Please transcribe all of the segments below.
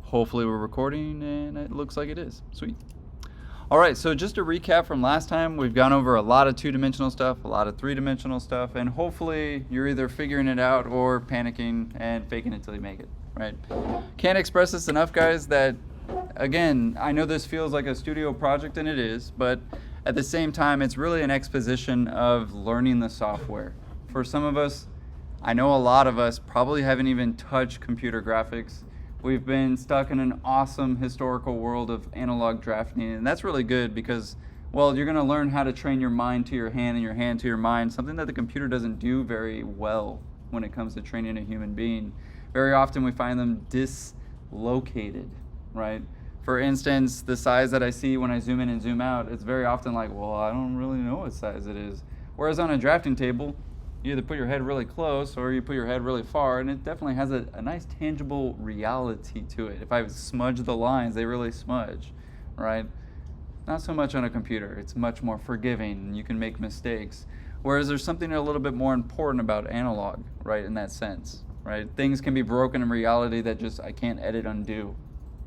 Hopefully we're recording, and it looks like it is. Sweet. All right, so just to recap from last time, we've gone over a lot of two-dimensional stuff, a lot of three-dimensional stuff, and hopefully you're either figuring it out or panicking and faking it till you make it, right? Can't express this enough, guys, that, again, I know this feels like a studio project, and it is, but at the same time, it's really an exposition of learning the software. For some of us, I know a lot of us probably haven't even touched computer graphics. We've been stuck in an awesome historical world of analog drafting, and that's really good because, well, you're going to learn how to train your mind to your hand and your hand to your mind, something that the computer doesn't do very well when it comes to training a human being. Very often we find them dislocated, right? For instance, the size that I see when I zoom in and zoom out, it's very often like, well, I don't really know what size it is. Whereas on a drafting table, you either put your head really close or you put your head really far, and it definitely has a nice tangible reality to it. If I smudge the lines, they really smudge, right? Not so much on a computer. It's much more forgiving, and you can make mistakes. Whereas there's something a little bit more important about analog, right, in that sense, right? Things can be broken in reality that just I can't edit undo.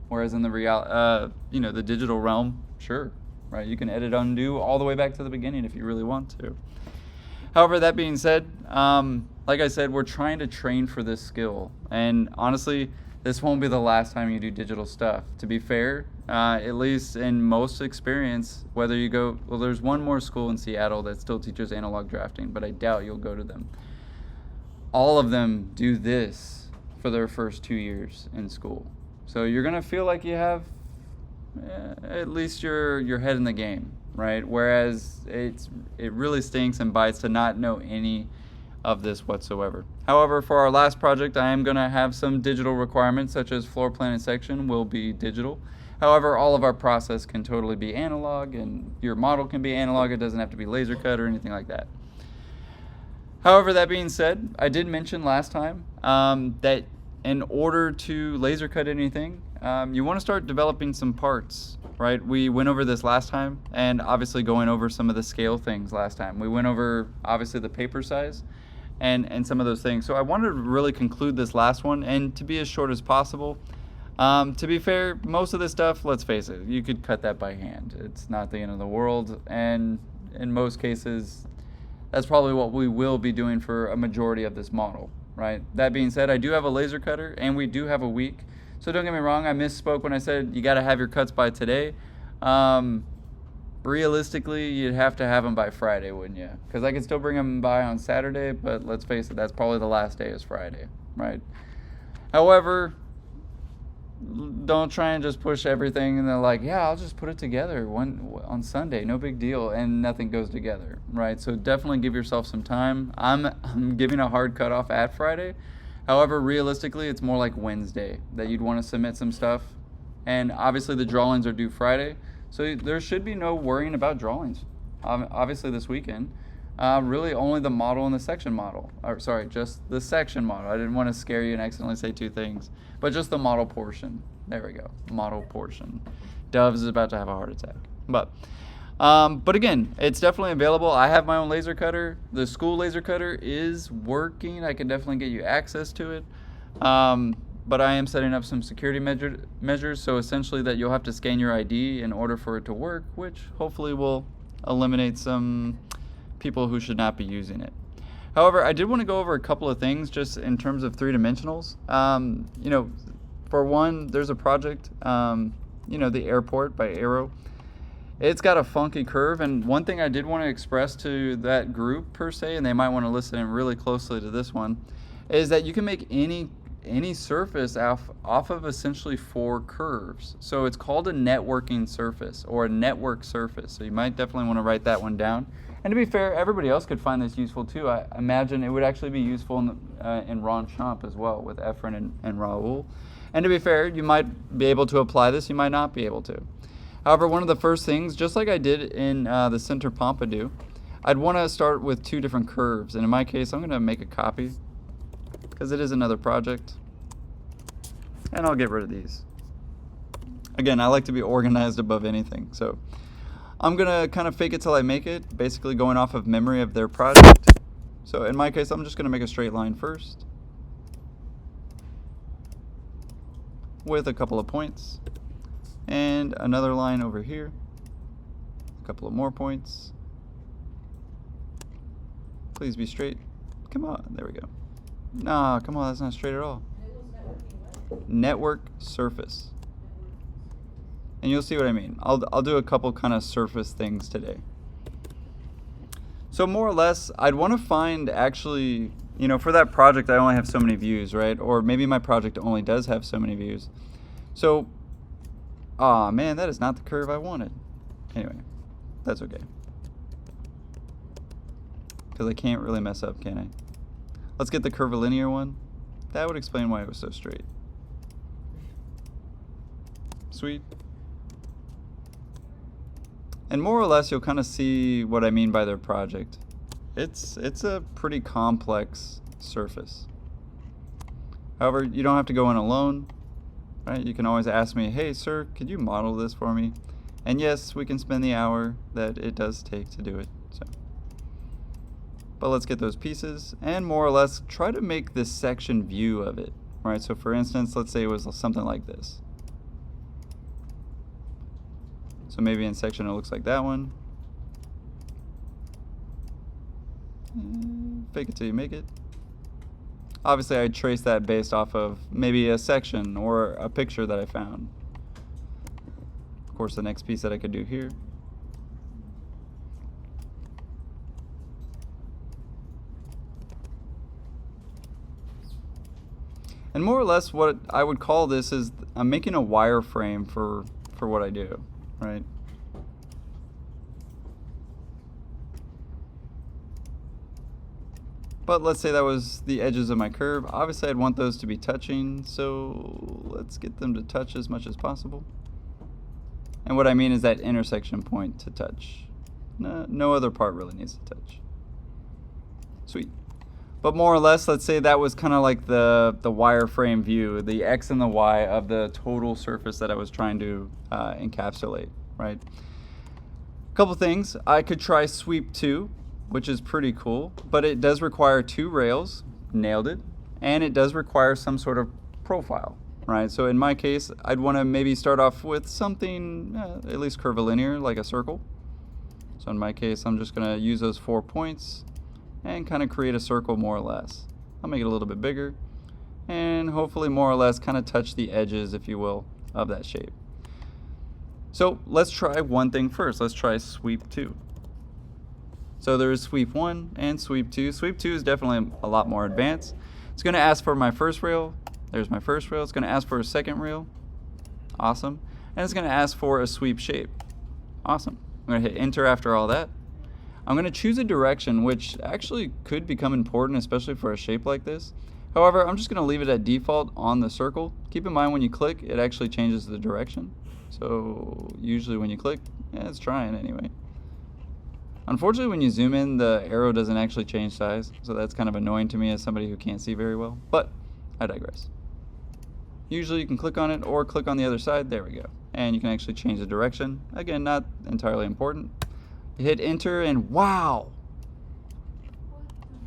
Whereas in the the digital realm, sure, right? You can edit undo all the way back to the beginning if you really want to. However, that being said, like I said, we're trying to train for this skill. And honestly, this won't be the last time you do digital stuff. To be fair, at least in most experience, whether you go, well, there's one more school in Seattle that still teaches analog drafting, but I doubt you'll go to them. All of them do this for their first 2 years in school. So you're going to feel like you have at least your head in the game, right? Whereas it really stinks and bites to not know any of this whatsoever. However, for our last project, I am going to have some digital requirements, such as floor plan and section will be digital. However, all of our process can totally be analog, and your model can be analog. It doesn't have to be laser cut or anything like that. However, that being said, I did mention last time that in order to laser cut anything, you want to start developing some parts, right? We went over this last time, and obviously going over some of the scale things last time. We went over, obviously, the paper size and some of those things. So I wanted to really conclude this last one, and to be as short as possible. To be fair, most of this stuff, let's face it, you could cut that by hand. It's not the end of the world, and in most cases, that's probably what we will be doing for a majority of this model, right? That being said, I do have a laser cutter, and we do have a week. So don't get me wrong, I misspoke when I said you got to have your cuts by today. Realistically, you'd have to have them by Friday, wouldn't you? Because I could still bring them by on Saturday, but let's face it, that's probably the last day is Friday, right? However, don't try and just push everything and they're like, yeah, I'll just put it together on Sunday, no big deal, and nothing goes together, right? So definitely give yourself some time. I'm giving a hard cutoff at Friday. However, realistically, it's more like Wednesday that you'd want to submit some stuff. And obviously the drawings are due Friday, so there should be no worrying about drawings, obviously this weekend. Really only the model and the section model. Or sorry, just the section model. I didn't want to scare you and accidentally say two things. But just the model portion. There we go, model portion. Doves is about to have a heart attack. But again, it's definitely available. I have my own laser cutter. The school laser cutter is working. I can definitely get you access to it. But I am setting up some security measures, so essentially that you'll have to scan your ID in order for it to work, which hopefully will eliminate some people who should not be using it. However, I did want to go over a couple of things just in terms of three dimensionals. For one, there's a project, the airport by Aero. It's got a funky curve, and one thing I did want to express to that group per se, and they might want to listen in really closely to this one, is that you can make any surface off of essentially four curves. So it's called a networking surface or a network surface. So you might definitely want to write that one down. And to be fair, everybody else could find this useful too. I imagine it would actually be useful in Ron Champ as well with Efren and Raul. And to be fair, you might be able to apply this, you might not be able to. However, one of the first things, just like I did in the Center Pompidou, I'd want to start with two different curves. And in my case, I'm going to make a copy because it is another project. And I'll get rid of these. Again, I like to be organized above anything. So I'm going to kind of fake it till I make it, basically going off of memory of their project. So in my case, I'm just going to make a straight line first. with a couple of points. And another line over here. A couple of more points. Please be straight. Come on, there we go. Nah, come on, that's not straight at all. Network surface. And you'll see what I mean. I'll do a couple kind of surface things today. So more or less, I'd want to find actually, you know, for that project I only have so many views, right? Or maybe my project only does have so many views. So, aw man, that is not the curve I wanted. Anyway, that's okay. Because I can't really mess up, can I? Let's get the curvilinear one. That would explain why it was so straight. Sweet. And more or less, you'll kind of see what I mean by their project. It's a pretty complex surface. However, you don't have to go in alone, right? You can always ask me, hey sir, could you model this for me? And yes, we can spend the hour that it does take to do it. So, but let's get those pieces and more or less try to make this section view of it, right? So for instance, let's say it was something like this. So maybe in section it looks like that one. Fake it till you make it. Obviously I trace that based off of maybe a section or a picture that I found. Of course, the next piece that I could do here. And more or less what I would call this is I'm making a wireframe for what I do, right? But let's say that was the edges of my curve. Obviously I'd want those to be touching, so let's get them to touch as much as possible. And what I mean is that intersection point to touch. No other part really needs to touch. Sweet. But more or less, let's say that was kind of like the wireframe view, the X and the Y of the total surface that I was trying to encapsulate, right? Couple things. I could try sweep 2, which is pretty cool, but it does require 2 rails, nailed it, and it does require some sort of profile, right? So in my case, I'd want to maybe start off with something at least curvilinear, like a circle. So in my case, I'm just going to use those 4 points and kind of create a circle more or less. I'll make it a little bit bigger and hopefully more or less kind of touch the edges, if you will, of that shape. So let's try one thing first. Let's try sweep 2. So there's sweep 1 and sweep 2. Sweep 2 is definitely a lot more advanced. It's going to ask for my first rail. There's my first rail. It's going to ask for a second rail. Awesome. And it's going to ask for a sweep shape. Awesome. I'm going to hit enter after all that. I'm going to choose a direction, which actually could become important, especially for a shape like this. However, I'm just going to leave it at default on the circle. Keep in mind when you click, it actually changes the direction. So usually when you click, yeah, it's trying anyway. Unfortunately, when you zoom in, the arrow doesn't actually change size, so that's kind of annoying to me as somebody who can't see very well, but I digress. Usually you can click on it or click on the other side. There we go. And you can actually change the direction. Again, not entirely important. You hit enter and wow!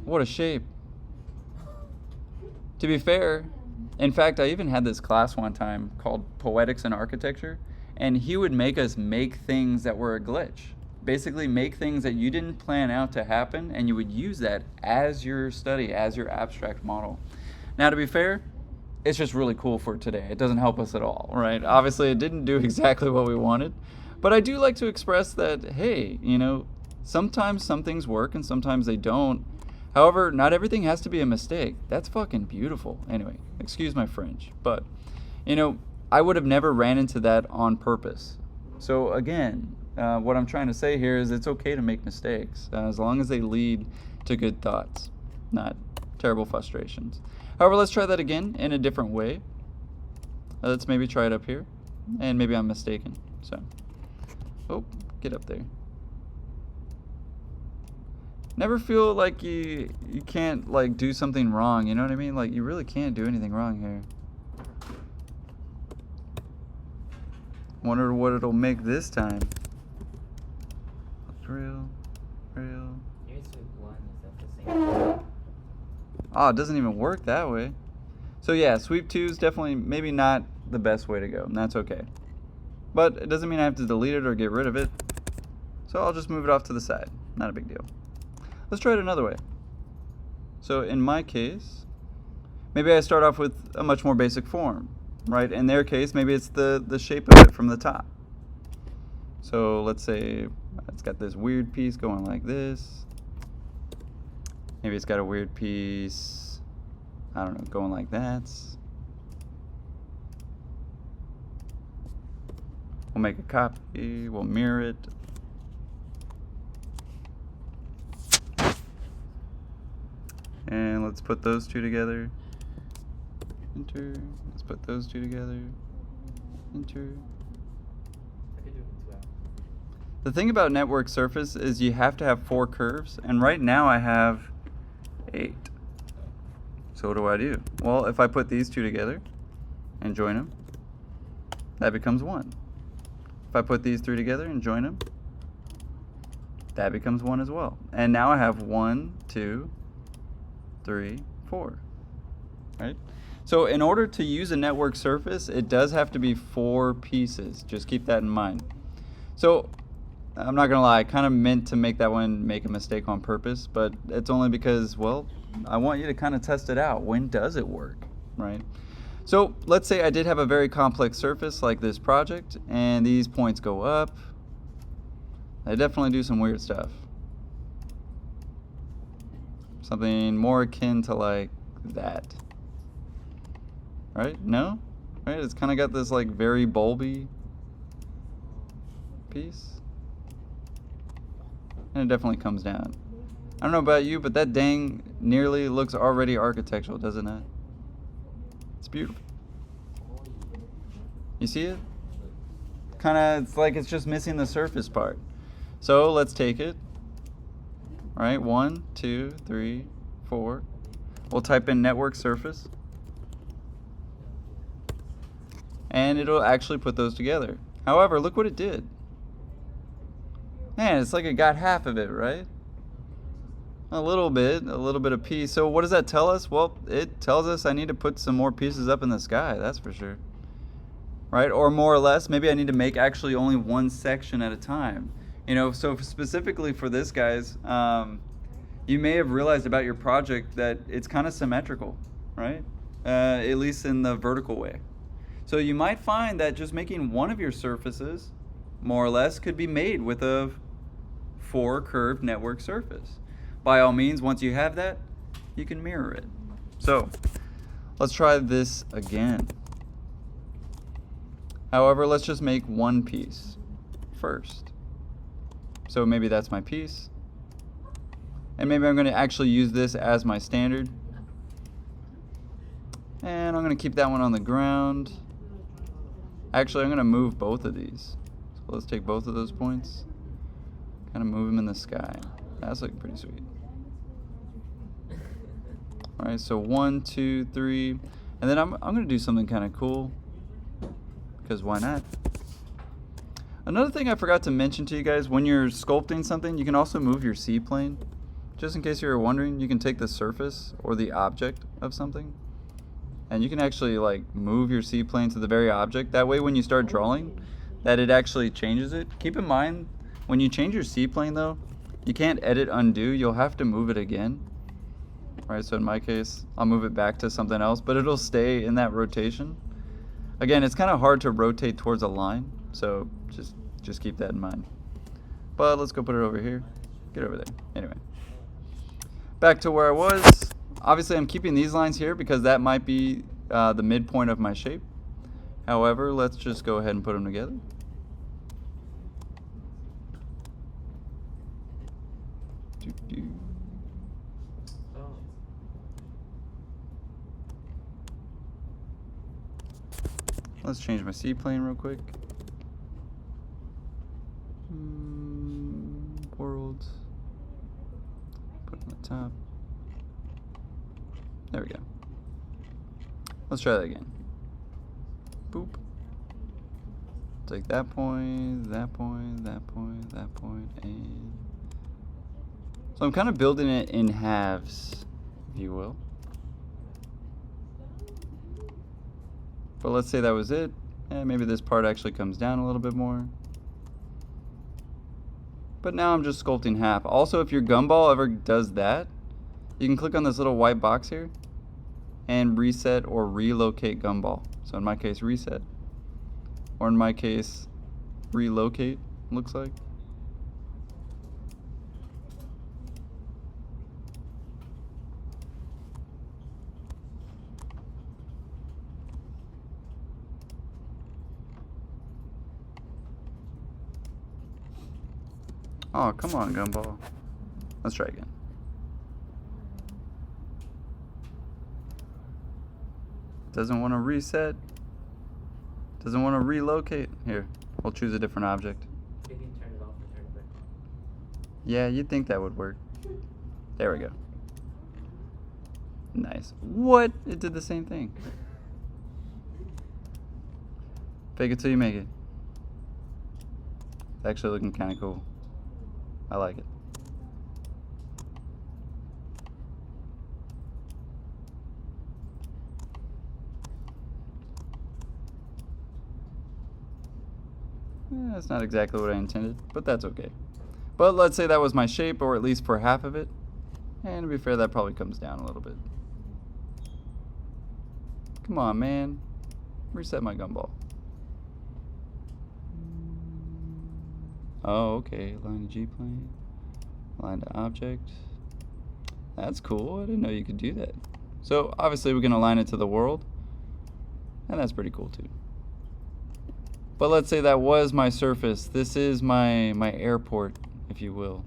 What a shape. To be fair, in fact, I even had this class one time called Poetics in Architecture, and he would make us make things that were a glitch. Basically make things that you didn't plan out to happen, and you would use that as your study, as your abstract model. Now, to be fair, it's just really cool for today. It doesn't help us at all, right? Obviously, it didn't do exactly what we wanted, but I do like to express that, hey, you know, sometimes some things work and sometimes they don't. However, not everything has to be a mistake. That's fucking beautiful. Anyway, excuse my French, but, you know, I would have never ran into that on purpose. So again, what I'm trying to say here is it's okay to make mistakes as long as they lead to good thoughts, not terrible frustrations. However, let's try that again in a different way. Let's maybe try it up here, and maybe I'm mistaken. So, oh, get up there. Never feel like you can't like do something wrong, you know what I mean? Like you really can't do anything wrong here. Wonder what it'll make this time. Rail. Oh, it doesn't even work that way. So yeah, sweep 2 is definitely maybe not the best way to go, and that's okay. But it doesn't mean I have to delete it or get rid of it. So I'll just move it off to the side. Not a big deal. Let's try it another way. So in my case, maybe I start off with a much more basic form, right? In their case, maybe it's the shape of it from the top. So let's say it's got this weird piece going like this. Maybe it's got a weird piece, I don't know, going like that. We'll make a copy, we'll mirror it. And let's put those two together. Enter. Let's put those two together. Enter. The thing about network surface is you have to have 4 curves, and right now I have 8. So what do I do? Well, if I put these two together and join them, that becomes 1. If I put these 3 together and join them, that becomes 1 as well. And now I have 1, 2, 3, 4, right? So in order to use a network surface, it does have to be 4 pieces. Just keep that in mind. So I'm not gonna lie, I kind of meant to make that one make a mistake on purpose, but it's only because, well, I want you to kind of test it out. When does it work, right? So let's say I did have a very complex surface like this project, and these points go up. They definitely do some weird stuff. Something more akin to like that. Right? No? Right? It's kind of got this like very bulby piece. And it definitely comes down. I don't know about you, but that dang nearly looks already architectural, doesn't it? It's beautiful. You see it? Kind of, it's like it's just missing the surface part. So let's take it. All right, 1, 2, 3, 4. We'll type in network surface. And it'll actually put those together. However, look what it did. Man, it's like it got half of it, right? A little bit of piece. So what does that tell us? Well, it tells us I need to put some more pieces up in the sky, that's for sure. Right? Or more or less, maybe I need to make actually only one section at a time. You know, so specifically for this, guys, you may have realized about your project that it's kind of symmetrical, right? At least in the vertical way. So you might find that just making one of your surfaces, more or less, could be made with a 4 curved network surface. By all means, once you have that, you can mirror it. So let's try this again. However, let's just make one piece first. So maybe that's my piece. And maybe I'm going to actually use this as my standard. And I'm going to keep that one on the ground. Actually, I'm going to move both of these. So let's take both of those points, kind of move them in the sky. That's looking pretty sweet. All right, so 1, 2, 3. And then I'm going to do something kind of cool, because why not? Another thing I forgot to mention to you guys, when you're sculpting something, you can also move your C-plane. Just in case you were wondering, you can take the surface or the object of something, and you can actually like move your C-plane to the very object. That way when you start drawing, that it actually changes it. Keep in mind, when you change your C-plane though, you can't edit undo, you'll have to move it again. Right, so in my case, I'll move it back to something else, but it'll stay in that rotation. Again, it's kind of hard to rotate towards a line, so just keep that in mind. But let's go put it over here. Get over there. Anyway, back to where I was. Obviously, I'm keeping these lines here because that might be the midpoint of my shape. However, let's just go ahead and put them together. Let's change my C-plane real quick. World. Put it on the top. There we go. Let's try that again. Boop. Take that point, that point, that point, that point, and... So I'm kind of building it in halves, if you will. But let's say that was it. And maybe this part actually comes down a little bit more. But now I'm just sculpting half. Also, if your gumball ever does that, you can click on this little white box here and reset or relocate gumball. So in my case, reset. Or in my case, relocate, looks like. Oh, come on, gumball. Let's try again. Doesn't want to reset. Doesn't want to relocate. Here, we'll choose a different object. You can turn it off and turn it back on. Yeah, you'd think that would work. There we go. Nice. What? It did the same thing. Fake it till you make it. It's actually looking kind of cool. I like it. That's not exactly what I intended, but that's okay. But let's say that was my shape, or at least for half of it. And to be fair, that probably comes down a little bit. Come on, man. Reset my gumball. Oh, okay. Line to G-plane. Line to object. That's cool. I didn't know you could do that. So obviously we can align it to the world. And that's pretty cool too. But let's say that was my surface. This is my airport, if you will.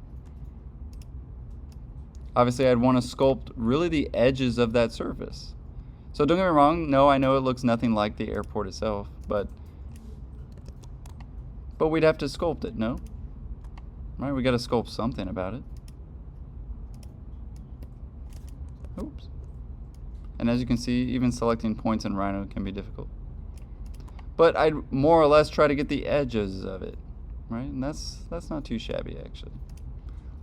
Obviously I'd want to sculpt really the edges of that surface. So don't get me wrong, no, I know it looks nothing like the airport itself, but we'd have to sculpt it, no? Right, we gotta sculpt something about it. Oops. And as you can see, even selecting points in Rhino can be difficult. But I'd more or less try to get the edges of it, right? And that's not too shabby, actually.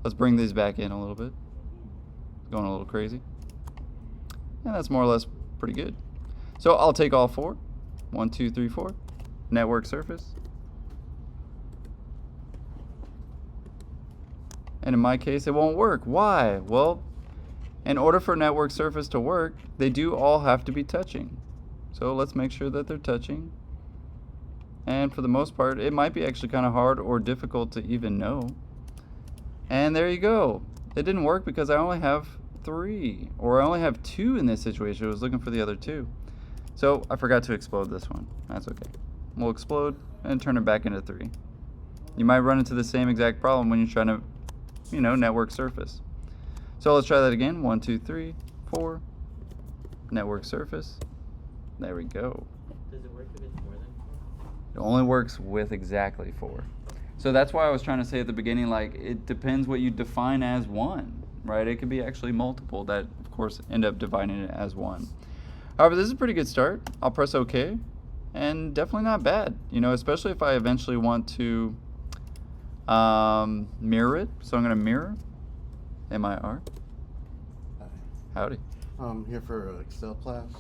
Let's bring these back in a little bit. Going a little crazy. And that's more or less pretty good. So I'll take all four. 1, 2, 3, 4. Network surface. And in my case, it won't work. Why? Well, in order for network surface to work, they do all have to be touching. So let's make sure that they're touching. And for the most part, it might be actually kind of hard or difficult to even know. And there you go. It didn't work because I only have 3, or I only have 2 in this situation. I was looking for the other 2. So I forgot to explode this one. That's okay. We'll explode and turn it back into 3. You might run into the same exact problem when you're trying to, you know, network surface. So let's try that again. 1, 2, 3, 4. Network surface. There we go. Does it work if it's more than 4? It only works with exactly 4. So that's why I was trying to say at the beginning, like, it depends what you define as 1, right? It could be actually multiple that, of course, end up dividing it as 1. However, this is a pretty good start. I'll press OK, and definitely not bad, you know, especially if I eventually want to mirror it. So I'm going to mirror. M-I-R. Hi. Howdy. I'm here for Excel class.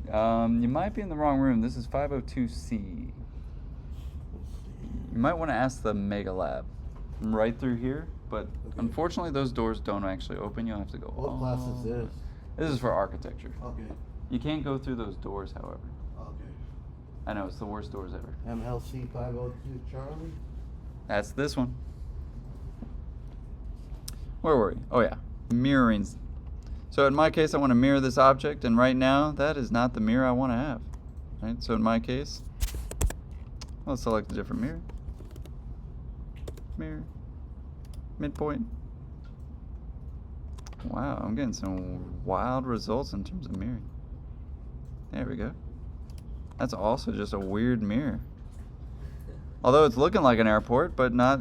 You might be in the wrong room. This is 502C. You might want to ask the Mega Lab. I'm right through here, but Okay. unfortunately those doors don't actually open. You'll have to go. What class is this? This is for architecture. Okay. You can't go through those doors, however. Okay. I know, it's the worst doors ever. MLC 502 Charlie. That's this one. Where were we? Oh yeah, mirroring. So in my case, I want to mirror this object, and right now, that is not the mirror I want to have. Right? So in my case, I'll select a different mirror. Mirror. Midpoint. Wow, I'm getting some wild results in terms of mirroring. There we go. That's also just a weird mirror. Although it's looking like an airport, but not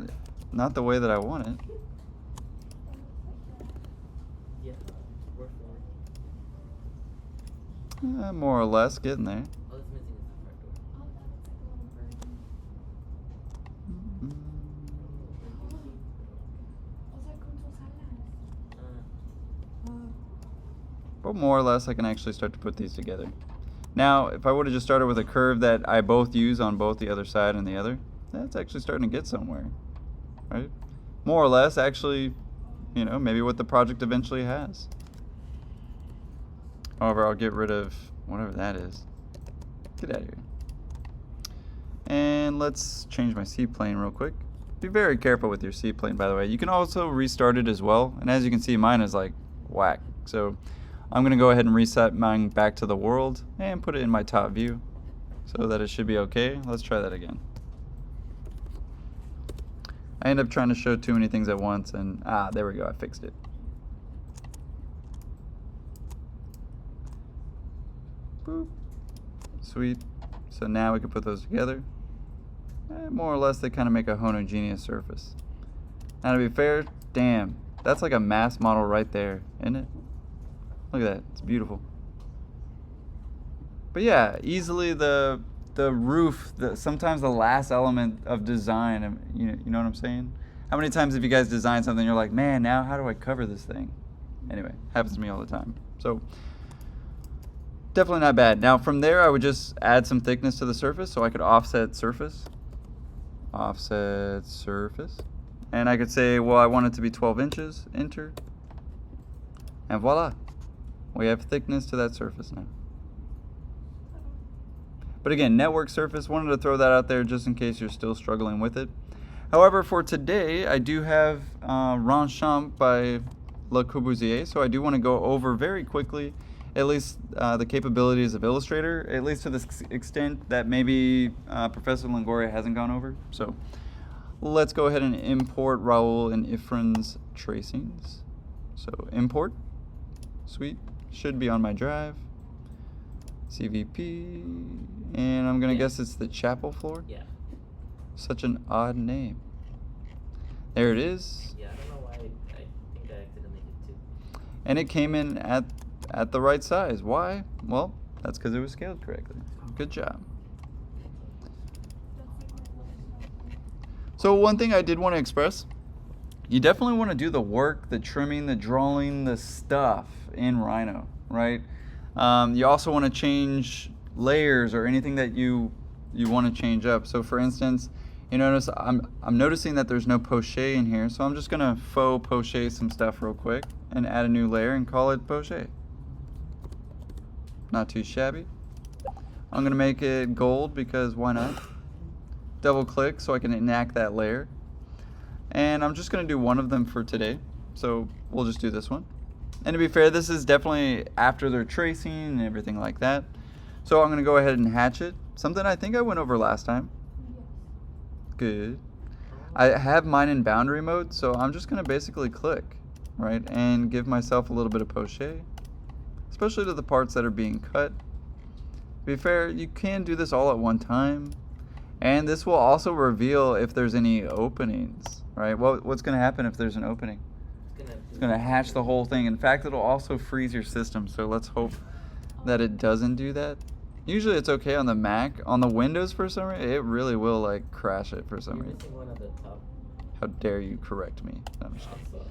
the way that I want it. Yeah, we're 4. More or less getting there. All that's missing is the front door. But more or less I can actually start to put these together. Now, if I would have just started with a curve that I both use on both the other side and the other, that's actually starting to get somewhere, right? More or less, actually, you know, maybe what the project eventually has. However, I'll get rid of whatever that is. Get out of here. And let's change my C-plane real quick. Be very careful with your C-plane, by the way. You can also restart it as well. And as you can see, mine is like whack. So I'm going to go ahead and reset mine back to the world and put it in my top view so that it should be okay. Let's try that again. I end up trying to show too many things at once, and there we go, I fixed it. Boop. Sweet. So now we can put those together. And more or less, they kind of make a homogeneous surface. Now, to be fair, damn, that's like a mass model right there, isn't it? Look at that, it's beautiful. But yeah, easily the roof, sometimes the last element of design, you know what I'm saying? How many times have you guys designed something and you're like, man, now how do I cover this thing? Anyway, happens to me all the time. So definitely not bad. Now from there, I would just add some thickness to the surface so I could offset surface. Offset surface. And I could say, well, I want it to be 12 inches, enter. And voila, we have thickness to that surface now. But again, network surface, wanted to throw that out there just in case you're still struggling with it. However, for today, I do have Rhino by Le Corbusier, so I do want to go over very quickly at least the capabilities of Illustrator, at least to the extent that maybe Professor Longoria hasn't gone over. So let's go ahead and import Raul and Ifrin's tracings. So import, sweet, should be on my drive. CVP, and I'm gonna guess it's the chapel floor. Yeah. Such an odd name. There it is. Yeah, I don't know why. I think I accidentally did too. And it came in at the right size. Why? Well, that's because it was scaled correctly. Good job. So one thing I did want to express, you definitely want to do the work, the trimming, the drawing, the stuff in Rhino, right? You also want to change layers or anything that you want to change up. So for instance, you notice I'm noticing that there's no poche in here, so I'm just gonna faux poche some stuff real quick and add a new layer and call it poche. Not too shabby. I'm gonna make it gold because why not? Double click so I can enact that layer. And I'm just gonna do one of them for today. So we'll just do this one. And to be fair, this is definitely after their tracing and everything like that. So I'm gonna go ahead and hatch it. Something I think I went over last time. Good. I have mine in boundary mode, so I'm just gonna basically click, right? And give myself a little bit of poche, especially to the parts that are being cut. To be fair, you can do this all at one time. And this will also reveal if there's any openings, right? What's gonna happen if there's an opening? It's gonna hatch the whole thing. In fact, it'll also freeze your system, so let's hope that it doesn't do that. Usually it's okay on the Mac. On the Windows, for some reason, it really will like crash it for some reason. One at the top. How dare you correct me? No, I'm just kidding. Also.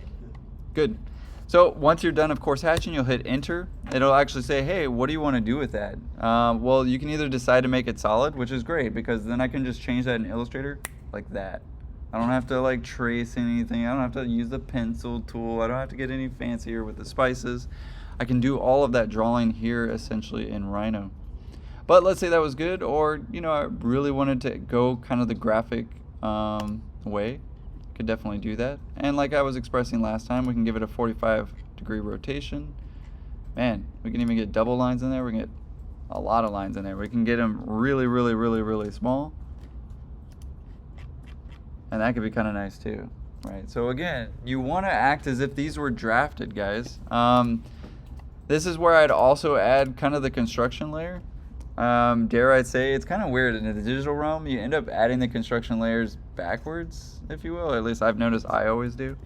Good. So once you're done, of course, hatching, you'll hit enter. It'll actually say, hey, what do you want to do with that? Well, you can either decide to make it solid, which is great, because then I can just change that in Illustrator like that. I don't have to like trace anything. I don't have to use the pencil tool. I don't have to get any fancier with the spices. I can do all of that drawing here essentially in Rhino. But let's say that was good, or I really wanted to go kind of the graphic way. Could definitely do that. And like I was expressing last time, we can give it a 45-degree rotation. Man, we can even get double lines in there. We can get a lot of lines in there. We can get them really, really, really, really small. And that could be kind of nice too, right? So again, you want to act as if these were drafted, guys. This is where I'd also add kind of the construction layer. Dare I say, it's kind of weird in the digital realm. You end up adding the construction layers backwards, if you will. At least I've noticed I always do.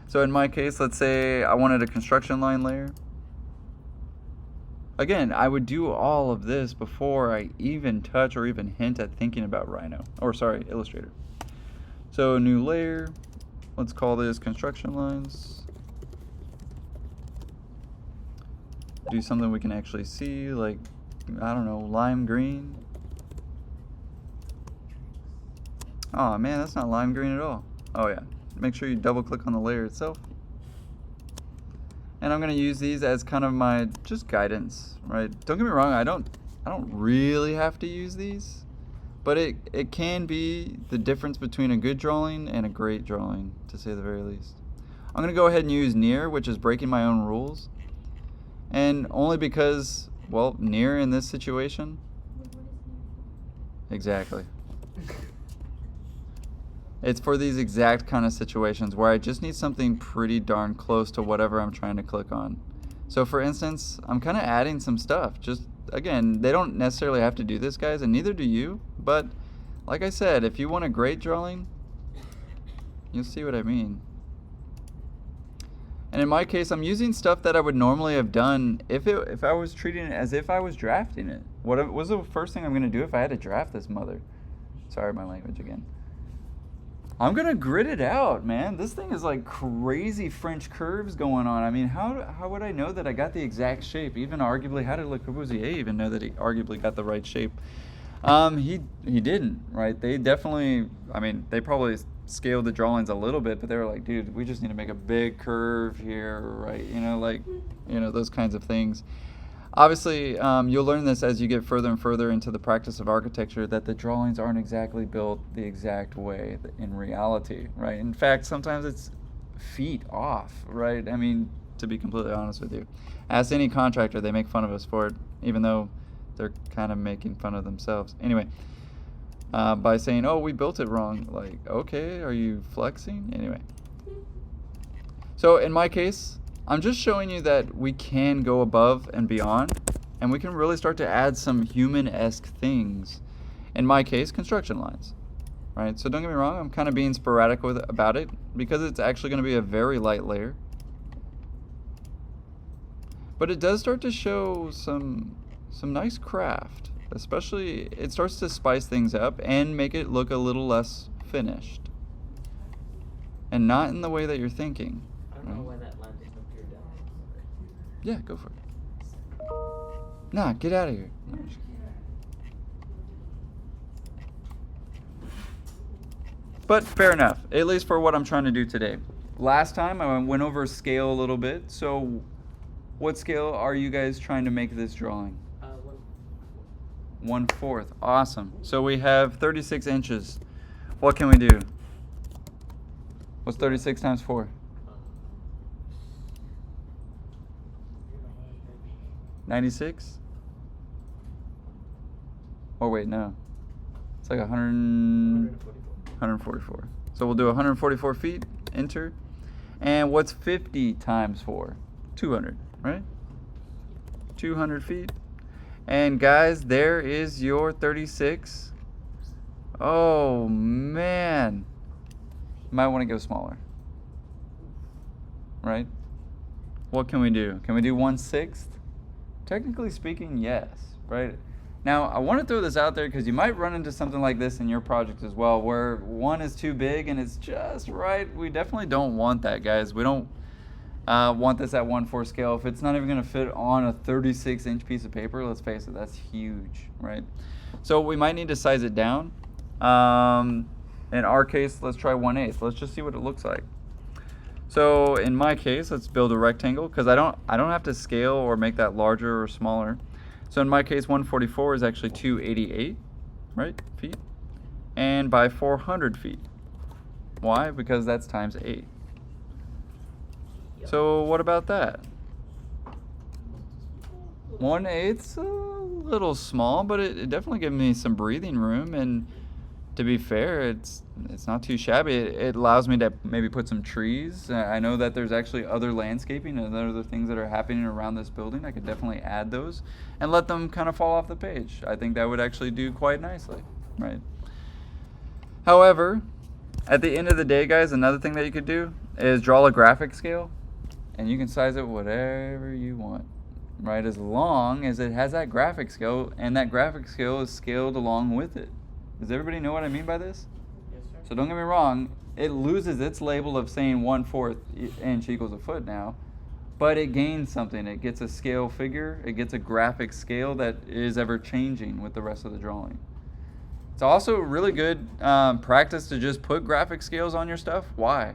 So in my case, let's say I wanted a construction line layer. Again, I would do all of this before I even touch or even hint at thinking about Rhino. Or sorry, Illustrator. So new layer, let's call this construction lines. Do something we can actually see, like I don't know, lime green. Oh man, that's not lime green at all. Oh yeah, make sure you double click on the layer itself. And I'm gonna use these as kind of my just guidance, right? Don't get me wrong, I don't really have to use these, but it can be the difference between a good drawing and a great drawing, to say the very least. I'm gonna go ahead and use near, which is breaking my own rules. And only because, well, near in this situation. Exactly. It's for these exact kind of situations where I just need something pretty darn close to whatever I'm trying to click on. So for instance, I'm kind of adding some stuff. Just, again, they don't necessarily have to do this, guys, and neither do you. But like I said, if you want a great drawing, you'll see what I mean. And in my case, I'm using stuff that I would normally have done if I was treating it as if I was drafting it. What was the first thing I'm going to do if I had to draft this mother? Sorry, my language again. I'm going to grid it out, man. This thing is like crazy French curves going on. I mean, how would I know that I got the exact shape? Even arguably, how did Le Corbusier even know that he arguably got the right shape? He didn't, right? They definitely, I mean, they probably scaled the drawings a little bit, but they were like, dude, we just need to make a big curve here, right? You know, like, you know, those kinds of things. Obviously, you'll learn this as you get further and further into the practice of architecture, that the drawings aren't exactly built the exact way in reality, right? In fact, sometimes it's feet off, right? I mean, to be completely honest with you. Ask any contractor, they make fun of us for it, even though they're kind of making fun of themselves. Anyway, by saying, oh, we built it wrong. Like, okay, are you flexing? Anyway. So in my case, I'm just showing you that we can go above and beyond, and we can really start to add some human-esque things. In my case, construction lines, right? So don't get me wrong, I'm kind of being sporadic about it because it's actually going to be a very light layer. But it does start to show some nice craft. Especially, it starts to spice things up and make it look a little less finished. And not in the way that you're thinking. I don't know why that line just appeared down. Yeah, go for it. Nah, get out of here. No, I'm just kidding. But fair enough, at least for what I'm trying to do today. Last time I went over scale a little bit, so what scale are you guys trying to make this drawing? 1/4. Awesome. So we have 36 inches. What can we do? What's 36 times 4? 96? Oh wait, no. It's like 144. So we'll do 144 feet. Enter. And what's 50 times 4? 200, right? 200 feet. And guys, there is your 36. Oh man. You might want to go smaller. Right? What can we do? Can we do 1/6? Technically speaking, yes. Right? Now, I want to throw this out there because you might run into something like this in your project as well, where one is too big and it's just right. We definitely don't want that, guys. We don't want this at 1/4 scale. If it's not even going to fit on a 36-inch piece of paper, let's face it, that's huge, right? So we might need to size it down. In our case, let's try 1/8. Let's just see what it looks like. So in my case, let's build a rectangle because I don't have to scale or make that larger or smaller. So in my case, 144 is actually 288, right, feet, and by 400 feet. Why? Because that's times 8. So what about that? 1/8's a little small, but it definitely gives me some breathing room, and to be fair, it's not too shabby. It allows me to maybe put some trees. I know that there's actually other landscaping and other things that are happening around this building. I could definitely add those and let them kind of fall off the page. I think that would actually do quite nicely, right? However, at the end of the day, guys, another thing that you could do is draw a graphic scale, and you can size it whatever you want, right? As long as it has that graphic scale, and that graphic scale is scaled along with it. Does everybody know what I mean by this? Yes, sir. So don't get me wrong, it loses its label of saying 1/4 inch equals a foot now, but it gains something. It gets a scale figure. It gets a graphic scale that is ever changing with the rest of the drawing. It's also really good practice to just put graphic scales on your stuff. Why?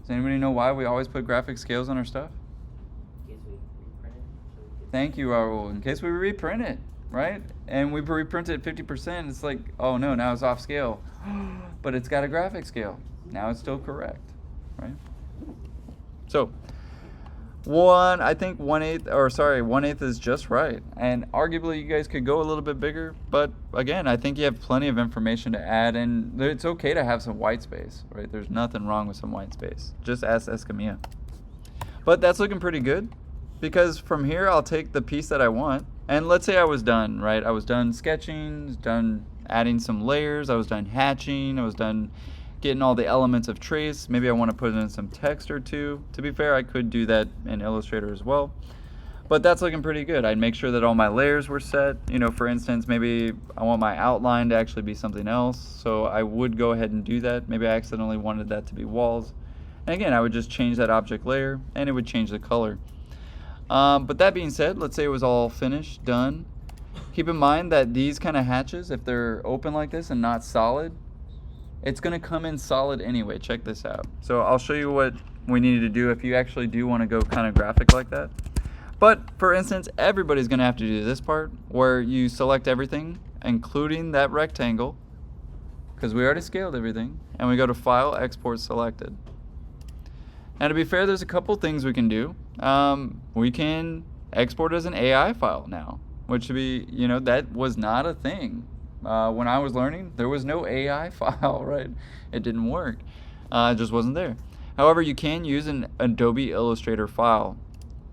Does anybody know why we always put graphic scales on our stuff? In case we reprint it. So we can Thank you, Raul. In case we reprint it, right? And we reprint it at 50%, it's like, oh no, now it's off scale. But it's got a graphic scale. Now it's still correct, right? So, I think 1/8 is just right. And arguably you guys could go a little bit bigger, but again, I think you have plenty of information to add, and it's okay to have some white space, right? There's nothing wrong with some white space. Just ask Escamilla. But that's looking pretty good, because from here I'll take the piece that I want, and let's say I was done, right? I was done sketching, done adding some layers, I was done hatching, I was done getting all the elements of trace. Maybe I want to put in some text or two. To be fair, I could do that in Illustrator as well. But that's looking pretty good. I'd make sure that all my layers were set. You know, for instance, maybe I want my outline to actually be something else. So I would go ahead and do that. Maybe I accidentally wanted that to be walls. And again, I would just change that object layer and it would change the color. But that being said, let's say it was all finished, done. Keep in mind that these kind of hatches, if they're open like this and not solid, it's going to come in solid anyway. Check this out. So I'll show you what we need to do if you actually do want to go kind of graphic like that. But for instance, everybody's going to have to do this part where you select everything, including that rectangle, because we already scaled everything, and we go to File, Export Selected. Now to be fair, there's a couple things we can do. We can export as an AI file now, which should be, you know, that was not a thing. When I was learning, there was no AI file, right? It didn't work. It just wasn't there. However, you can use an Adobe Illustrator file.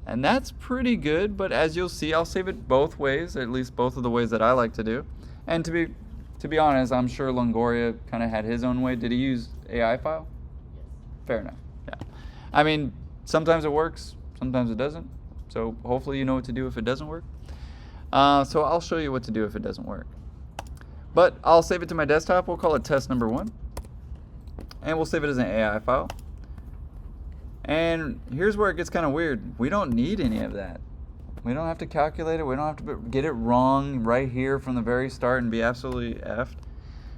And that's pretty good, but as you'll see, I'll save it both ways, at least both of the ways that I like to do. And to be honest, I'm sure Longoria kind of had his own way. Did he use AI file? Yes. Fair enough, yeah. I mean, sometimes it works, sometimes it doesn't. So hopefully you know what to do if it doesn't work. So I'll show you what to do if it doesn't work. But I'll save it to my desktop. We'll call it test number 1. And we'll save it as an AI file. And here's where it gets kind of weird. We don't need any of that. We don't have to calculate it. We don't have to get it wrong right here from the very start and be absolutely effed.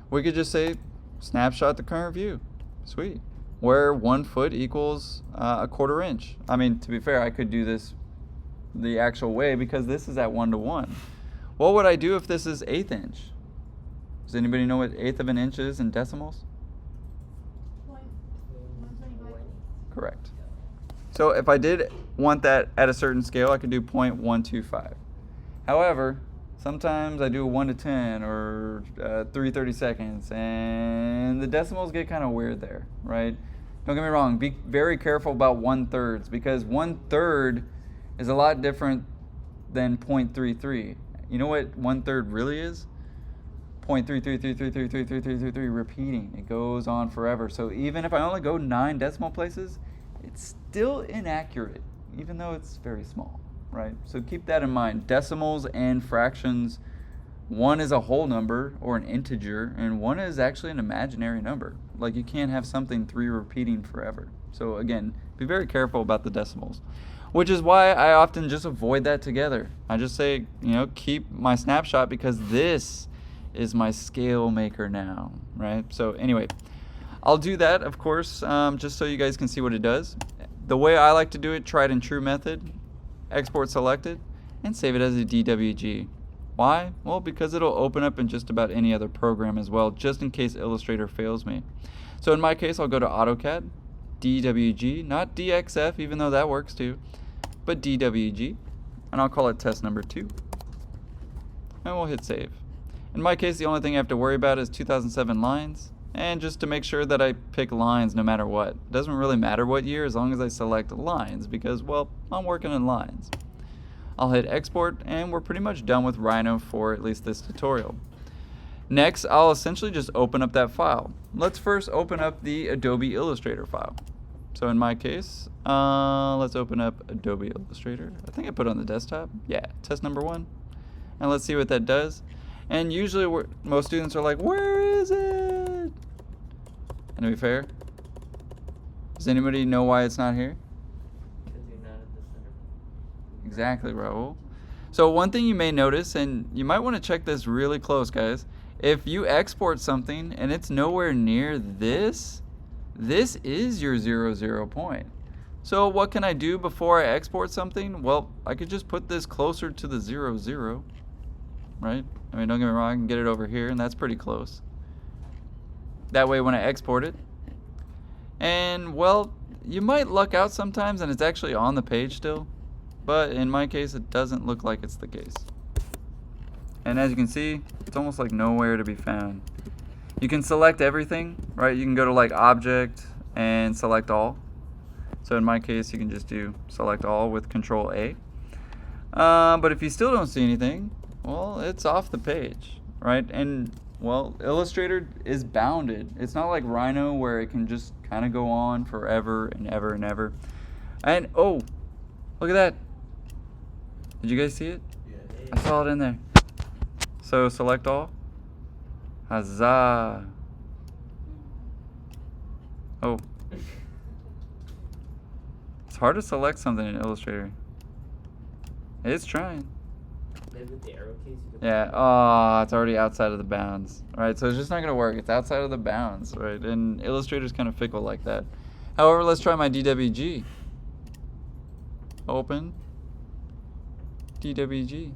We could just say, snapshot the current view. Sweet. Where 1 foot equals a 1/4 inch. I mean, to be fair, I could do this the actual way because this is at 1:1. What would I do if this is 1/8 inch? Does anybody know what 1/8 of an inch is in decimals? Correct. So if I did want that at a certain scale, I could do 0.125. However, sometimes I do 1 to 10 or 3/32, and the decimals get kind of weird there, right? Don't get me wrong, be very careful about 1/3 because 1/3 is a lot different than 0.33. You know what 1/3 really is? 0.3333333333 repeating. It goes on forever. So even if I only go 9 decimal places, it's still inaccurate, even though it's very small, right? So keep that in mind. Decimals and fractions, one is a whole number or an integer, and one is actually an imaginary number. Like you can't have something 3 repeating forever. So again, be very careful about the decimals, which is why I often just avoid that together. I just say, you know, keep my snapshot because this is my scale maker now, right? So anyway, I'll do that, of course, just so you guys can see what it does. The way I like to do it, tried and true method, export selected, and save it as a DWG. Why? Well, because it'll open up in just about any other program as well, just in case Illustrator fails me. So in my case, I'll go to AutoCAD, DWG, not DXF, even though that works too, but DWG, and I'll call it test number 2. And we'll hit save. In my case, the only thing I have to worry about is 2007 lines, and just to make sure that I pick lines no matter what. It doesn't really matter what year as long as I select lines because, well, I'm working in lines. I'll hit export, and we're pretty much done with Rhino for at least this tutorial. Next, I'll essentially just open up that file. Let's first open up the Adobe Illustrator file. So in my case, let's open up Adobe Illustrator. I think I put it on the desktop. Yeah, test number 1. And let's see what that does. And usually most students are like, where is it? And to be fair, does anybody know why it's not here? Because Exactly, Raul. So one thing you may notice, and you might want to check this really close, guys. If you export something and it's nowhere near this, this is your 0, 0 point. So what can I do before I export something? Well, I could just put this closer to the 0, 0, right? I mean, don't get me wrong, I can get it over here, and that's pretty close. That way when I export it, and well, you might luck out sometimes and it's actually on the page still, but in my case it doesn't look like it's the case. And as you can see, it's almost like nowhere to be found. You can select everything, right? You can go to like object and select all. So in my case, you can just do select all with Control A. But if you still don't see anything, well, it's off the page, right? And well, Illustrator is bounded. It's not like Rhino where it can just kind of go on forever and ever and ever. And oh, look at that. Did you guys see it? Yeah. I saw it in there. So select all. Huzzah. Oh. It's hard to select something in Illustrator. It's trying. Maybe with the arrow keys you can Yeah, oh, it's already outside of the bounds. Right, so it's just not going to work. It's outside of the bounds, right? And Illustrator's kind of fickle like that. However, let's try my DWG. Open. DWG.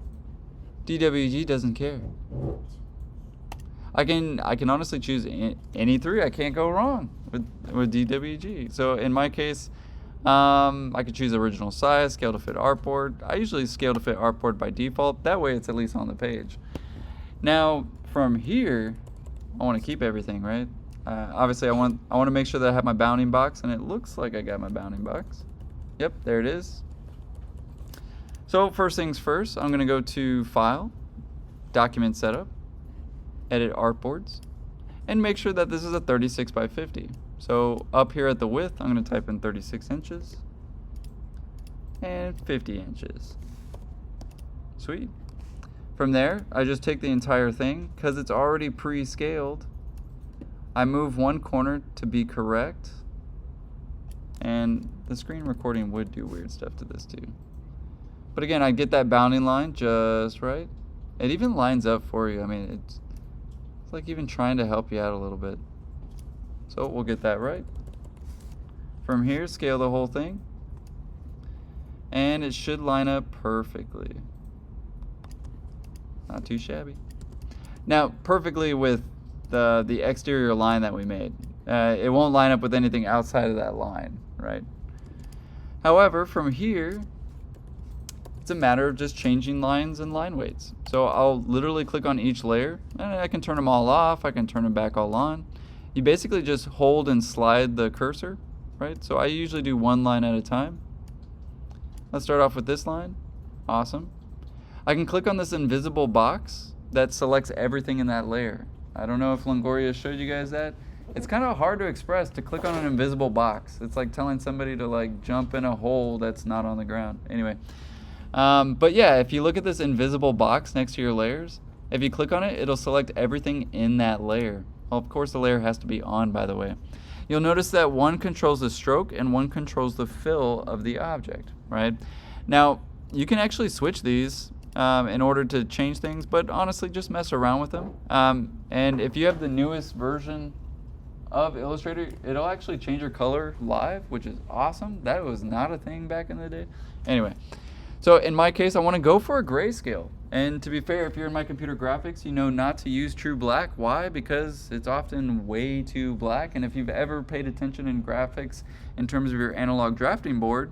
DWG doesn't care. I can honestly choose any three. I can't go wrong with DWG. So in my case, I could choose original size, scale to fit artboard. I usually scale to fit artboard by default. That way it's at least on the page. Now from here, I want to keep everything, right? Obviously I want to make sure that I have my bounding box, and it looks like I got my bounding box. Yep, there it is. So first things first, I'm going to go to File, Document Setup, Edit Artboards, and make sure that this is a 36 by 50. So up here at the width, I'm going to type in 36 inches and 50 inches. Sweet. From there, I just take the entire thing, because it's already pre-scaled. I move one corner to be correct, and the screen recording would do weird stuff to this too. But again, I get that bounding line just right. It even lines up for you. I mean, it's like even trying to help you out a little bit. So we'll get that right. From here, scale the whole thing, and it should line up perfectly. Not too shabby. Now, perfectly with the exterior line that we made. It won't line up with anything outside of that line, right? However, from here, it's a matter of just changing lines and line weights. So I'll literally click on each layer, and I can turn them all off, I can turn them back all on. You basically just hold and slide the cursor, right? So I usually do one line at a time. Let's start off with this line. Awesome. I can click on this invisible box that selects everything in that layer. I don't know if Longoria showed you guys that. It's kind of hard to express to click on an invisible box. It's like telling somebody to like jump in a hole that's not on the ground. Anyway, but yeah, if you look at this invisible box next to your layers, if you click on it, it'll select everything in that layer. Well, of course the layer has to be on, by the way. You'll notice that one controls the stroke and one controls the fill of the object, right? Now, you can actually switch these in order to change things, but honestly, just mess around with them. And if you have the newest version of Illustrator, it'll actually change your color live, which is awesome. That was not a thing back in the day. Anyway, so in my case, I want to go for a grayscale. And to be fair, if you're in my computer graphics, you know not to use true black. Why? Because it's often way too black. And if you've ever paid attention in graphics in terms of your analog drafting board,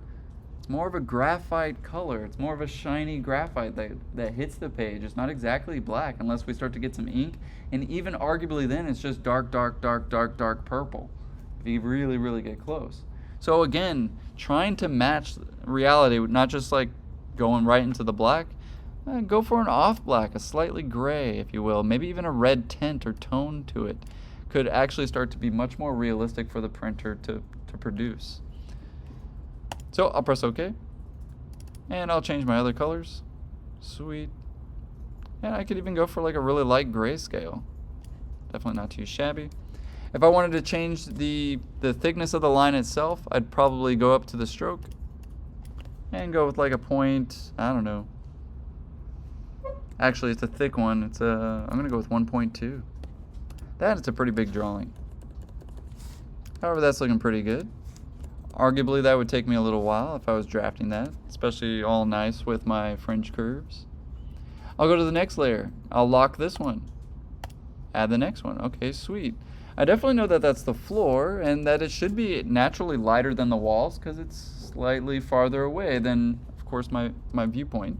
it's more of a graphite color. It's more of a shiny graphite that hits the page. It's not exactly black unless we start to get some ink. And even arguably then, it's just dark, dark, dark, dark, dark purple if you really, really get close. So again, trying to match reality, not just like going right into the black. Go for an off black, a slightly gray, if you will. Maybe even a red tint or tone to it could actually start to be much more realistic for the printer to produce. So I'll press OK, and I'll change my other colors. Sweet. And I could even go for like a really light grayscale. Definitely not too shabby. If I wanted to change the thickness of the line itself, I'd probably go up to the stroke And go with like a point, I don't know. Actually, it's a thick one. It's a, I'm gonna go with 1.2. That is a pretty big drawing. However, that's looking pretty good. Arguably, that would take me a little while if I was drafting that, especially all nice with my fringe curves. I'll go to the next layer. I'll lock this one. Add the next one. Okay, sweet. I definitely know that that's the floor and that it should be naturally lighter than the walls because it's slightly farther away than, of course, my viewpoint.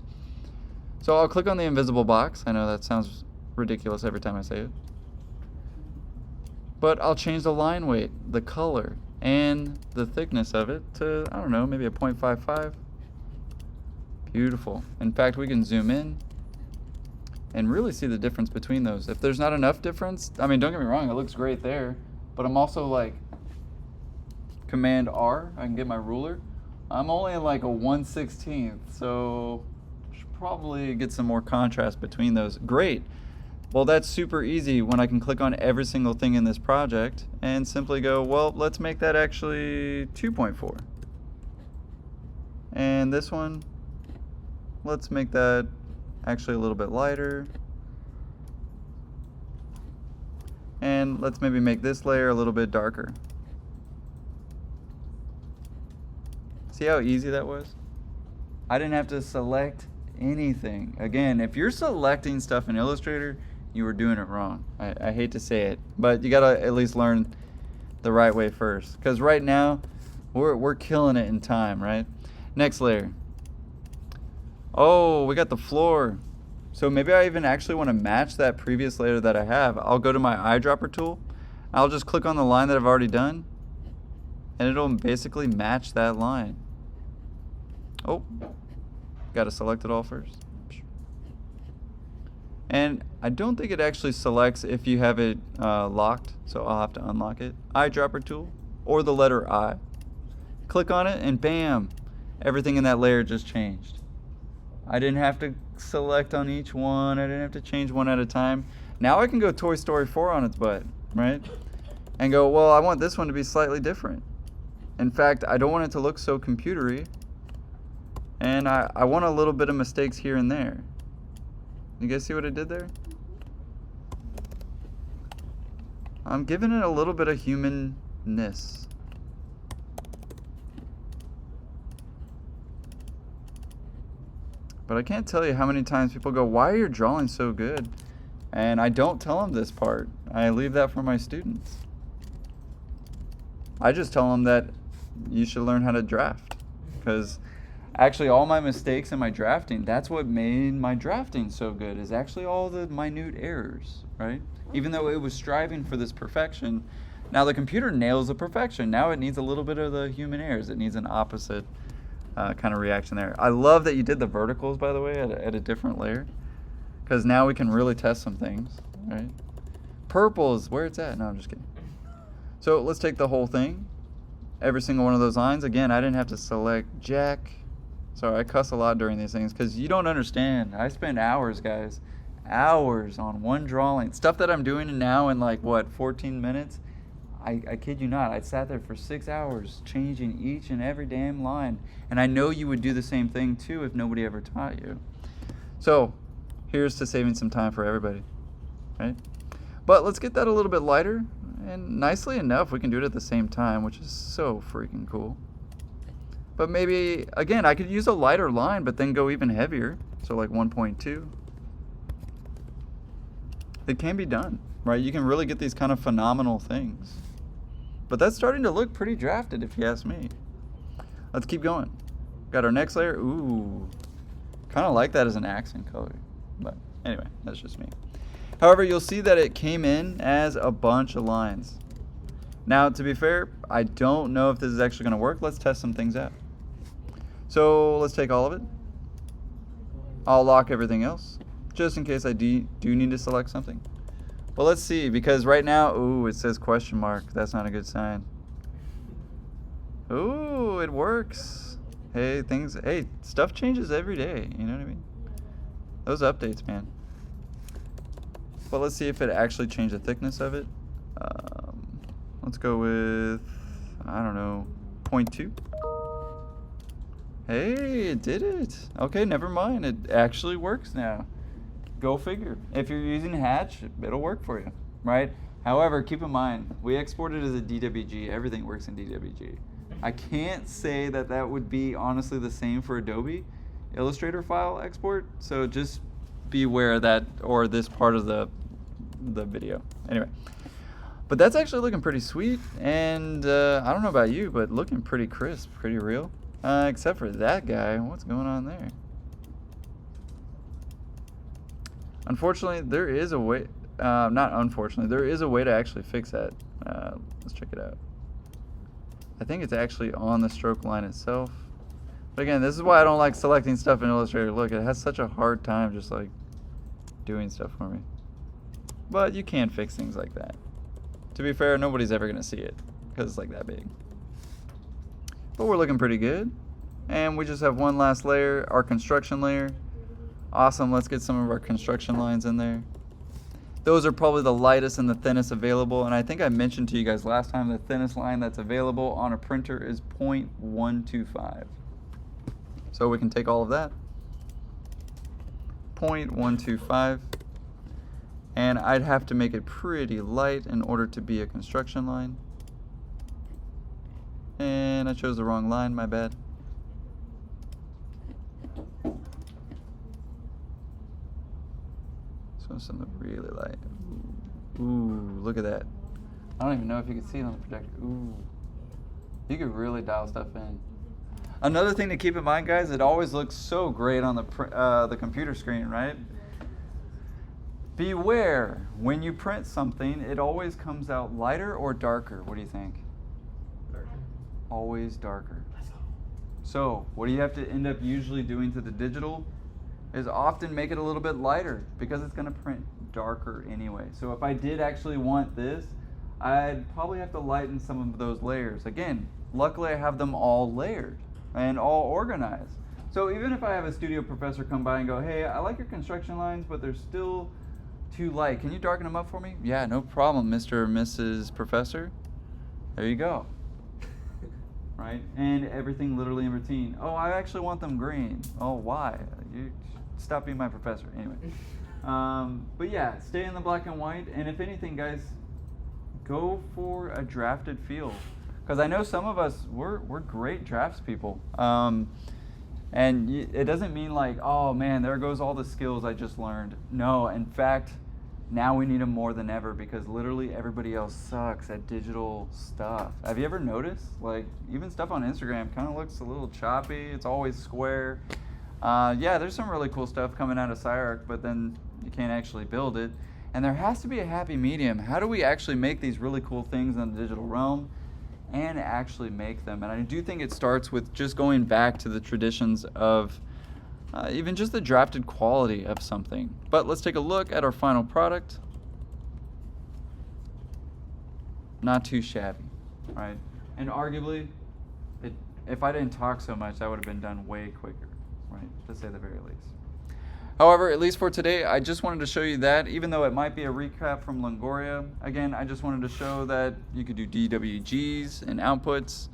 So I'll click on the invisible box. I know that sounds ridiculous every time I say it. But I'll change the line weight, the color, and the thickness of it to, I don't know, maybe a 0.55. Beautiful. In fact, we can zoom in and really see the difference between those. If there's not enough difference, I mean, don't get me wrong, it looks great there, but I'm also like, Command R, I can get my ruler. I'm only like a 1/16, so should probably get some more contrast between those. Great. Well, that's super easy when I can click on every single thing in this project and simply go, well, let's make that actually 2.4. And this one, let's make that actually a little bit lighter. And let's maybe make this layer a little bit darker. See how easy that was? I didn't have to select anything. Again, if you're selecting stuff in Illustrator, you were doing it wrong. I hate to say it, but you gotta at least learn the right way first. Because right now, we're killing it in time, right? Next layer. Oh, we got the floor. So maybe I even actually want to match that previous layer that I have. I'll go to my eyedropper tool. I'll just click on the line that I've already done, and it'll basically match that line. Oh, got to select it all first. And I don't think it actually selects if you have it locked, so I'll have to unlock it. Eyedropper tool, or the letter I. Click on it, and bam, everything in that layer just changed. I didn't have to select on each one. I didn't have to change one at a time. Now I can go Toy Story 4 on its butt, right? And go, well, I want this one to be slightly different. In fact, I don't want it to look so computery. And I want a little bit of mistakes here and there. You guys see what I did there? I'm giving it a little bit of humanness. But I can't tell you how many times people go, why are your drawings so good? And I don't tell them this part. I leave that for my students. I just tell them that you should learn how to draft. Because actually all my mistakes in my drafting, that's what made my drafting so good, is actually all the minute errors, right? Even though it was striving for this perfection, now the computer nails the perfection. Now it needs a little bit of the human errors. It needs an opposite kind of reaction there. I love that you did the verticals, by the way, at a different layer, because now we can really test some things, right? Purple is where it's at. No, I'm just kidding. So let's take the whole thing, every single one of those lines. Again, I didn't have to select jack. Sorry, I cuss a lot during these things because you don't understand. I spend hours, guys, hours on one drawing. Stuff that I'm doing now in like, what, 14 minutes? I kid you not, I sat there for 6 hours changing each and every damn line. And I know you would do the same thing too if nobody ever taught you. So here's to saving some time for everybody, right? But let's get that a little bit lighter. And nicely enough, we can do it at the same time, which is so freaking cool. But maybe, again, I could use a lighter line, but then go even heavier. So like 1.2. It can be done, right? You can really get these kind of phenomenal things. But that's starting to look pretty drafted, if you ask me. Let's keep going. Got our next layer. Ooh, kind of like that as an accent color. But anyway, that's just me. However, you'll see that it came in as a bunch of lines. Now, to be fair, I don't know if this is actually going to work. Let's test some things out. So let's take all of it. I'll lock everything else, just in case I do need to select something. Well, let's see, because right now, ooh, it says question mark. That's not a good sign. Ooh, it works. Hey, stuff changes every day, you know what I mean? Those updates, man. But let's see if it actually changed the thickness of it. Let's go with, I don't know, 0.2. Hey, it did it. Okay, never mind. It actually works now. Go figure. If you're using Hatch, it'll work for you, right? However, keep in mind, we export it as a DWG. Everything works in DWG. I can't say that that would be honestly the same for Adobe Illustrator file export, so just be aware of that, or this part of the video. Anyway, but that's actually looking pretty sweet, and I don't know about you, but looking pretty crisp, pretty real. Except for that guy. What's going on there? Unfortunately, there is a way, not unfortunately, there is a way to actually fix that. Let's check it out. I think it's actually on the stroke line itself. But again, this is why I don't like selecting stuff in Illustrator. Look, it has such a hard time just like doing stuff for me. But you can fix things like that. To be fair, nobody's ever gonna see it because it's like that big. But we're looking pretty good. And we just have one last layer, our construction layer. Awesome, let's get some of our construction lines in there. Those are probably the lightest and the thinnest available, and I think I mentioned to you guys last time the thinnest line that's available on a printer is 0.125. So we can take all of that, 0.125, and I'd have to make it pretty light in order to be a construction line. And I chose the wrong line, my bad. So something really light. Ooh, look at that. I don't even know if you can see it on the projector. Ooh. You could really dial stuff in. Another thing to keep in mind, guys, it always looks so great on the computer screen, right? Beware, when you print something, it always comes out lighter or darker. What do you think? Darker. Always darker. So what do you have to end up usually doing to the digital is often make it a little bit lighter because it's going to print darker anyway. So if I did actually want this, I'd probably have to lighten some of those layers. Again, luckily I have them all layered and all organized. So even if I have a studio professor come by and go, hey, I like your construction lines, but they're still too light. Can you darken them up for me? Yeah, no problem, Mr. or Mrs. Professor. There you go. Right? And everything literally in routine. Oh, I actually want them green. Oh, why? You stop being my professor. Anyway. But yeah, stay in the black and white. And if anything, guys, go for a drafted feel. Because I know some of us, we're great draftspeople. And it doesn't mean like, oh man, there goes all the skills I just learned. No, in fact, now we need them more than ever because literally everybody else sucks at digital stuff. Have you ever noticed? Like, even stuff on Instagram kind of looks a little choppy. It's always square. Yeah, there's some really cool stuff coming out of Cyark, but then you can't actually build it. And there has to be a happy medium. How do we actually make these really cool things in the digital realm and actually make them? And I do think it starts with just going back to the traditions of even just the drafted quality of something. But let's take a look at our final product. Not too shabby, right? And arguably, if I didn't talk so much, that would have been done way quicker, right? To say the very least. However, at least for today, I just wanted to show you that, even though it might be a recap from Longoria. Again, I just wanted to show that you could do DWGs and outputs.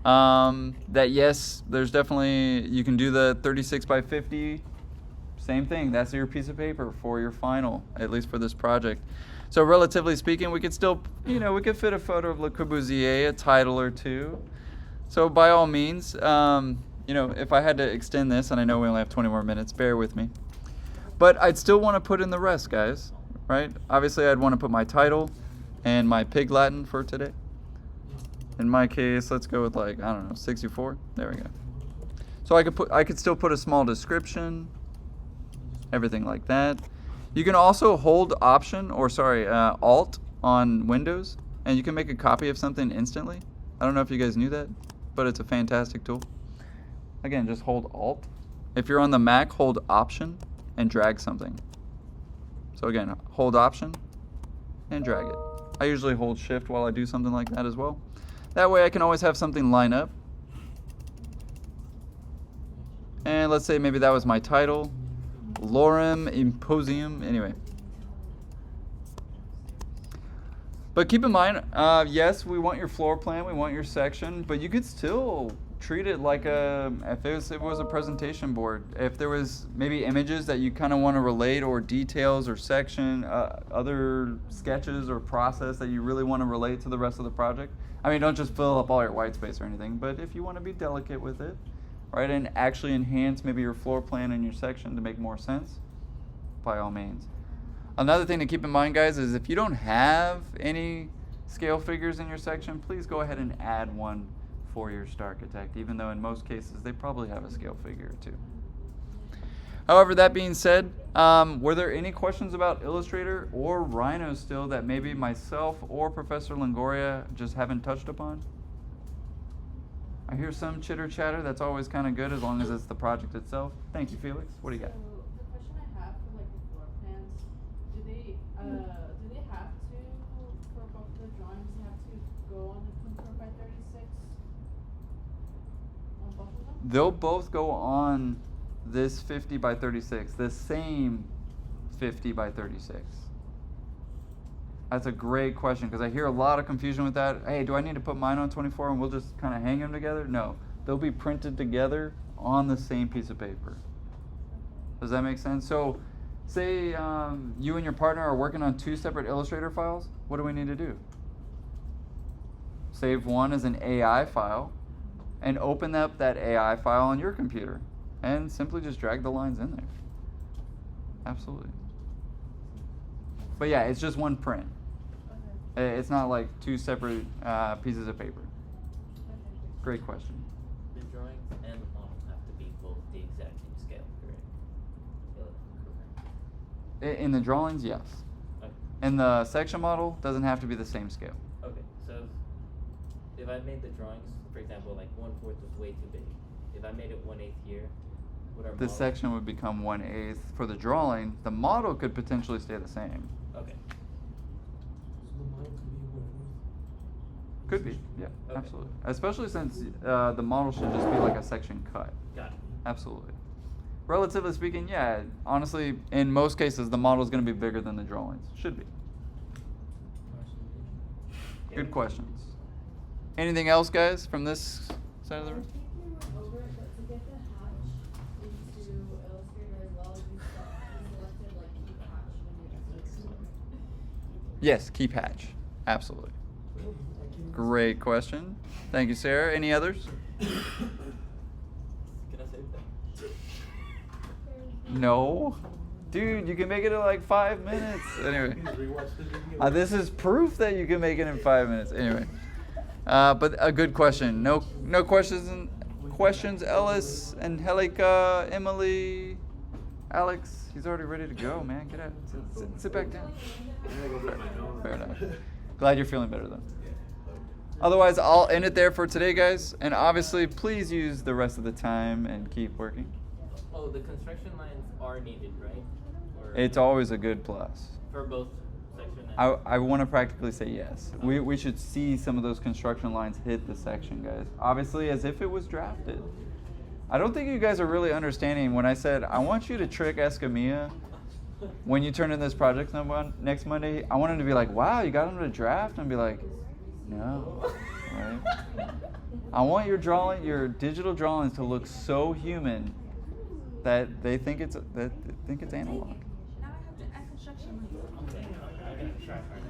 That yes, there's definitely, you can do the 36 by 50, same thing, that's your piece of paper for your final, at least for this project. So relatively speaking, we could still, we could fit a photo of Le Corbusier, a title or two. So by all means, if I had to extend this, and I know we only have 20 more minutes, bear with me. But I'd still want to put in the rest, guys, right? Obviously, I'd want to put my title and my Pig Latin for today. In my case, let's go with like, I don't know, 64. There we go. So I could still put a small description, everything like that. You can also hold Alt on Windows, and you can make a copy of something instantly. I don't know if you guys knew that, but it's a fantastic tool. Again, just hold Alt. If you're on the Mac, hold Option and drag something. So again, hold Option and drag it. I usually hold Shift while I do something like that as well. That way I can always have something line up. And let's say maybe that was my title, Lorem Imposium, anyway. But keep in mind, yes, we want your floor plan, we want your section, but you could still treat it like if it was a presentation board. If there was maybe images that you kind of want to relate, or details or section, other sketches or process that you really want to relate to the rest of the project. I mean, don't just fill up all your white space or anything, but if you want to be delicate with it, right, and actually enhance maybe your floor plan and your section to make more sense, by all means. Another thing to keep in mind, guys, is if you don't have any scale figures in your section, please go ahead and add one for your star architect, even though in most cases they probably have a scale figure or two. However, that being said, were there any questions about Illustrator or Rhino still that maybe myself or Professor Longoria just haven't touched upon? I hear some chitter chatter. That's always kind of good as long as it's the project itself. Thank you, Felix. What do you got? So the question I have for like the floor plans, do they have to, for both the drawings, they have to go on the 24 by 36 on both of them? They'll both go on this 50 by 36, the same 50 by 36. That's a great question, because I hear a lot of confusion with that. Hey, do I need to put mine on 24 and we'll just kind of hang them together? No, they'll be printed together on the same piece of paper. Does that make sense? So say you and your partner are working on two separate Illustrator files. What do we need to do? Save one as an AI file and open up that AI file on your computer and simply just drag the lines in there. Absolutely. But yeah, it's just one print. Okay. It's not like two separate pieces of paper. Okay. Great question. The drawings and the model have to be both the exact same scale, correct? In the drawings, yes. Okay. In the section model, doesn't have to be the same scale. Okay, so if I made the drawings, for example, like 1/4 was way too big. If I made it 1/8 here, would our The model... section would become 1/8 for the drawing. The model could potentially stay the same. Okay. Could be, yeah, Okay. absolutely. Especially since the model should just be like a section cut. Got it. Absolutely. Relatively speaking, yeah, honestly, in most cases, the model is going to be bigger than the drawings. Should be. Good questions. Anything else, guys, from this side of the room? I think we went over it, but to get the hatch into Illustrator as well, you selected like keep hatch when you exit. Yes, keep hatch. Absolutely. Great question. Thank you, Sarah. Any others? Can I save that? No. Dude, you can make it in like 5 minutes. Anyway. This is proof that you can make it in 5 minutes. Anyway. But a good question. No questions, Ellis, Angelica, Emily, Alex. He's already ready to go, man. Get out. Sit back down. Fair enough. Glad you're feeling better, though. Otherwise, I'll end it there for today, guys. And obviously, please use the rest of the time and keep working. Oh, the construction lines are needed, right? Or It's always a good plus. for both section and... I want to practically say yes. We should see some of those construction lines hit the section, guys. Obviously, as if it was drafted. I don't think you guys are really understanding when I said, I want you to trick Escamilla when you turn in this project next Monday. I want him to be like, wow, you got him to draft? And be like, no, right? I want your digital drawings to look so human that they think it's analog. Now I have to add construction lines. Okay, I gotta try harder.